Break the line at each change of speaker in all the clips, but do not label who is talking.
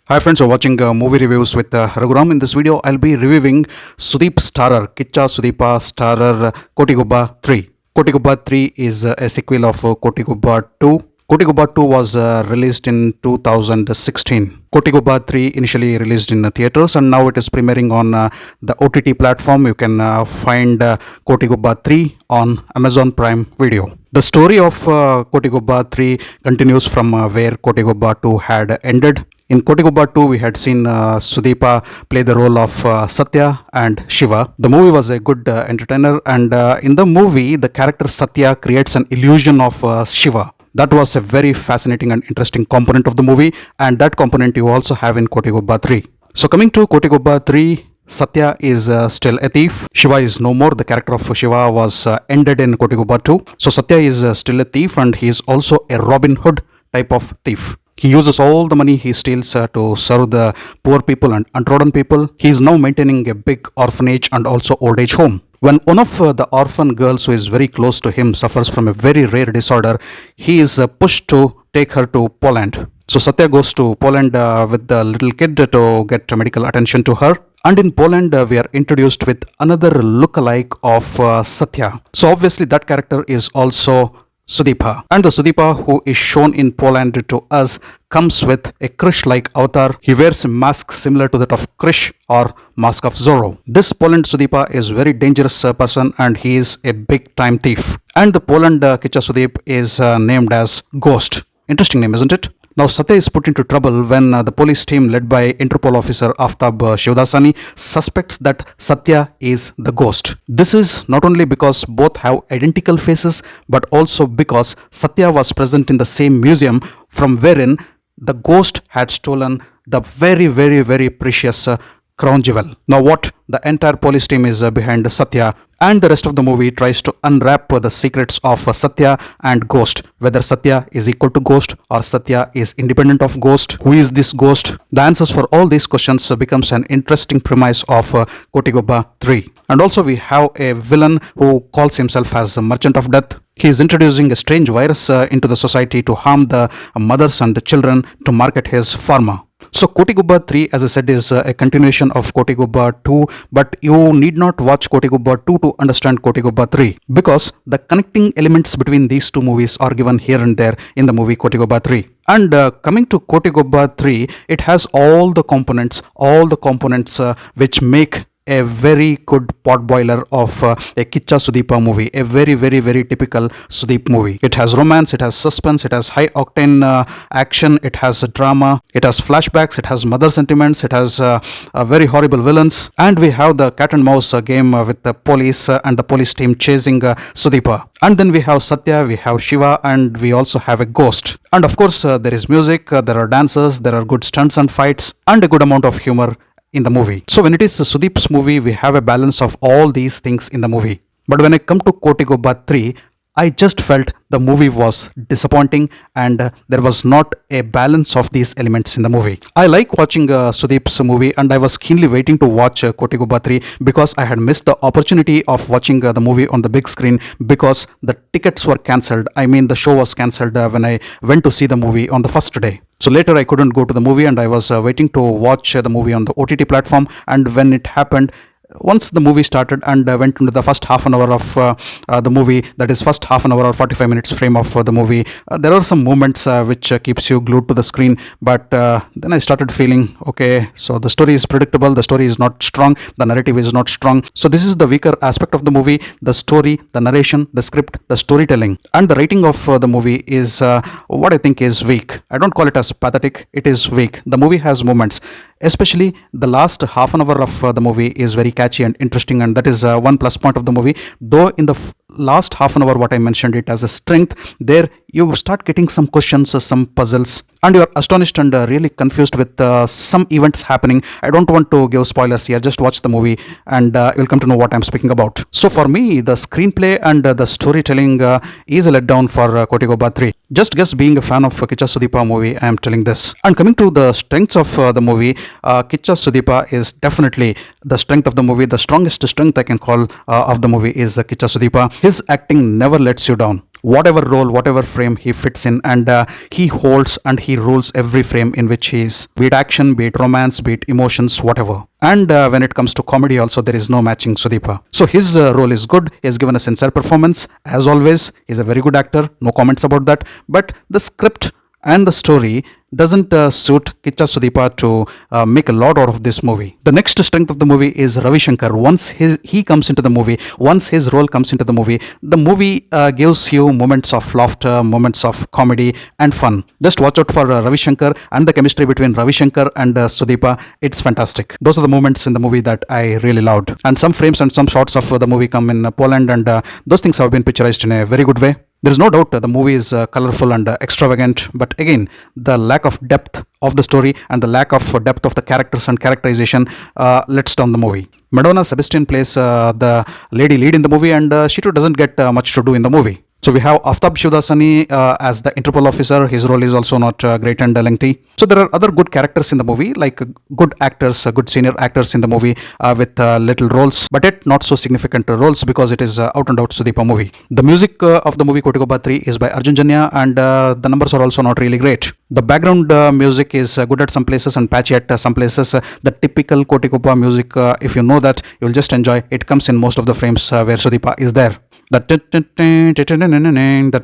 Hi friends, you're watching movie reviews with Raghuram. In this video, I'll be reviewing Sudeep starrer, Kichcha Sudeepa starrer Kotigobba 3. Kotigobba 3 is a sequel of Kotigobba 2. Kotigobba 2 was released in 2016. Kotigobba 3 initially released in theaters and now it is premiering on the OTT platform. You can find Kotigobba 3 on Amazon Prime Video. The story of Kotigobba 3 continues from where Kotigobba 2 had ended. In Kotigobba 2, we had seen Sudeepa play the role of Satya and Shiva. The movie was a good entertainer, and in the movie, the character Satya creates an illusion of Shiva. That was a very fascinating and interesting component of the movie, and that component you also have in Kotigobba 3. So coming to Kotigobba 3, Satya is still a thief. Shiva is no more. The character of Shiva was ended in Kotigobba 2. So Satya is still a thief, and he is also a Robin Hood type of thief. He uses all the money he steals to serve the poor people and untrodden people. He is now maintaining a big orphanage and also old age home. When one of the orphan girls who is very close to him suffers from a very rare disorder, he is pushed to take her to Poland. So Satya goes to Poland with the little kid to get medical attention to her. And in Poland, we are introduced with another look-alike of Satya. So obviously that character is also Sudeepa. And the Sudeepa who is shown in Poland to us comes with a Krish-like avatar. He wears a mask similar to that of Krish or Mask of Zorro. This Poland Sudeepa is very dangerous person and he is a big time thief. And the Poland Kichcha Sudeep is named as Ghost. Interesting name, isn't it? Now Satya is put into trouble when the police team led by Interpol officer Aftab Shivdasani suspects that Satya is the ghost. This is not only because both have identical faces but also because Satya was present in the same museum from wherein the ghost had stolen the very precious crown jewel. Now what? The entire police team is behind Satya and the rest of the movie tries to unwrap the secrets of Satya and Ghost. Whether Satya is equal to Ghost or Satya is independent of Ghost. Who is this Ghost? The answers for all these questions becomes an interesting premise of Kotigobba 3. And also we have a villain who calls himself as a Merchant of Death. He is introducing a strange virus into the society to harm the mothers and the children to market his pharma. So Kotigobba 3, as I said, is a continuation of Kotigobba 2, but you need not watch Kotigobba 2 to understand Kotigobba 3 because the connecting elements between these two movies are given here and there in the movie Kotigobba 3. And coming to Kotigobba 3, it has all the components which make a very good potboiler of a Kichcha Sudeepa movie, a very typical Sudeep movie. It has romance, it has suspense, it has high octane action, it has drama, it has flashbacks, it has mother sentiments, it has very horrible villains, and we have the cat and mouse game with the police and the police team chasing Sudeepa. And then we have Satya, we have Shiva, and we also have a ghost. And of course there is music, there are dances, there are good stunts and fights, and a good amount of humor in the movie. So when it is Sudeep's movie, we have a balance of all these things in the movie. But when I come to Kotigobba 3, I just felt the movie was disappointing and there was not a balance of these elements in the movie. I like watching Sudeep's movie and I was keenly waiting to watch Kotigobba 3 because I had missed the opportunity of watching the movie on the big screen because the tickets were cancelled. I mean the show was cancelled when I went to see the movie on the first day. So later I couldn't go to the movie and I was waiting to watch the movie on the OTT platform, and when it happened, once the movie started and went into the first half an hour of the movie, that is first half an hour or 45 minutes frame of the movie, there are some moments which keeps you glued to the screen, but then I started feeling, okay, so the story is predictable, the story is not strong, the narrative is not strong. So this is the weaker aspect of the movie, the story, the narration, the script, the storytelling, and the writing of the movie is what I think is weak. I don't call it as pathetic, it is weak. The movie has moments, especially the last half an hour of the movie is very catchy and interesting, and that is one plus point of the movie. Though in the last half an hour what I mentioned it as a strength, there you start getting some questions, some puzzles, and you are astonished and really confused with some events happening. I don't want to give spoilers here, just watch the movie and you'll come to know what I'm speaking about. So for me, the screenplay and the storytelling is a letdown for Kotigobba 3. Just guess, being a fan of Kichcha Sudeepa movie, I am telling this. And coming to the strengths of the movie, Kichcha Sudeepa is definitely the strength of the movie. The strongest strength I can call of the movie is Kichcha Sudeepa. His acting never lets you down. whatever role, whatever frame he fits in, and he holds and he rules every frame in which he is, be it action, be it romance, be it emotions, whatever. And when it comes to comedy also, there is no matching Sudeepa. So his role is good. He has given a sincere performance as always. He's a very good actor, no comments about that. But the script and the story doesn't suit Kichcha Sudeepa to make a lot out of this movie. The next strength of the movie is RaviShankar. Once he comes into the movie, once his role comes into the movie gives you moments of laughter, moments of comedy and fun. Just watch out for RaviShankar and the chemistry between RaviShankar and Sudeepa. It's fantastic. Those are the moments in the movie that I really loved. And some frames and some shots of the movie come in Poland, and those things have been picturized in a very good way. There is no doubt the movie is colorful and extravagant, but again, the lack of depth of the story and the lack of depth of the characters and characterization lets down the movie. Madonna, Sebastian plays the lady lead in the movie, and she too doesn't get much to do in the movie. So we have Aftab Shivdasani as the Interpol officer. His role is also not great and lengthy. So there are other good characters in the movie, like good actors, good senior actors in the movie with little roles, but yet not so significant roles because it is out and out Sudeepa movie. The music of the movie Kotigobba 3 is by ArjunJanya, and the numbers are also not really great. The background music is good at some places and patchy at some places. The typical Kotigobba music, if you know that, you will just enjoy. It comes in most of the frames where Sudeepa is there. That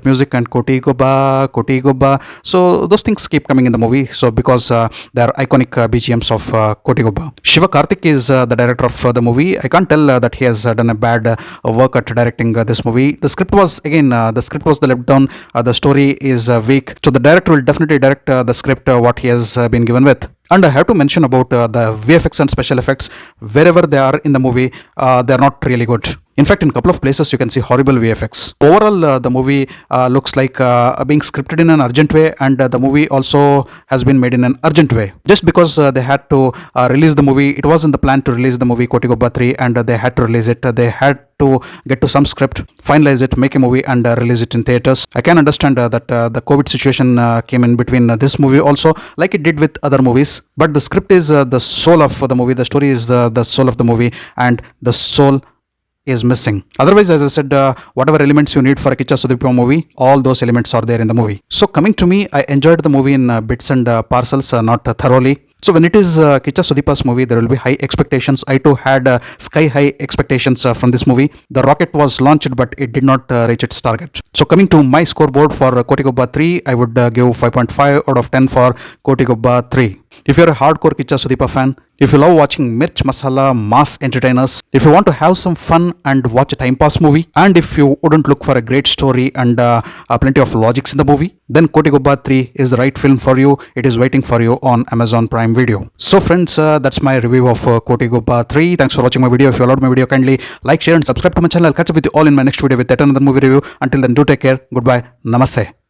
music and Kotigobba. So those things keep coming in the movie. So because they are iconic BGMs of Kotigobba. ShivaKarthik is the director of the movie. I can't tell that he has done a bad work at directing this movie. The script was the left down. The story is weak. So the director will definitely direct the script what he has been given with. And I have to mention about the VFX and special effects. Wherever they are in the movie, they are not really good. In fact, in a couple of places, you can see horrible VFX. Overall, the movie looks like being scripted in an urgent way, and the movie also has been made in an urgent way. Just because they had to release the movie, it wasn't the plan to release the movie Kotigobba 3, and they had to release it. They had to get to some script, finalize it, make a movie, and release it in theaters. I can understand that the COVID situation came in between this movie also, like it did with other movies. But the script is the soul of the movie. The story is the soul of the movie, and the soul is missing. Otherwise, as I said, whatever elements you need for a Kichcha Sudeepa movie, all those elements are there in the movie. So coming to me, I enjoyed the movie in bits and parcels, not thoroughly. So when it is Kichcha Sudeepa's movie, there will be high expectations. I too had sky high expectations from this movie. The rocket was launched, but it did not reach its target. So coming to my scoreboard for Kotigobba 3, I would give 5.5 out of 10 for Kotigobba 3. If you're a hardcore Kichcha Sudeepa fan, if you love watching Mirch Masala mass entertainers, if you want to have some fun and watch a time pass movie, and if you wouldn't look for a great story and plenty of logics in the movie, then Kotigobba 3 is the right film for you. It is waiting for you on Amazon Prime Video. So friends, that's my review of Kotigobba 3. Thanks for watching my video. If you loved my video, kindly like, share and subscribe to my channel. I'll catch up with you all in my next video with yet another movie review. Until then, do take care. Goodbye. Namaste.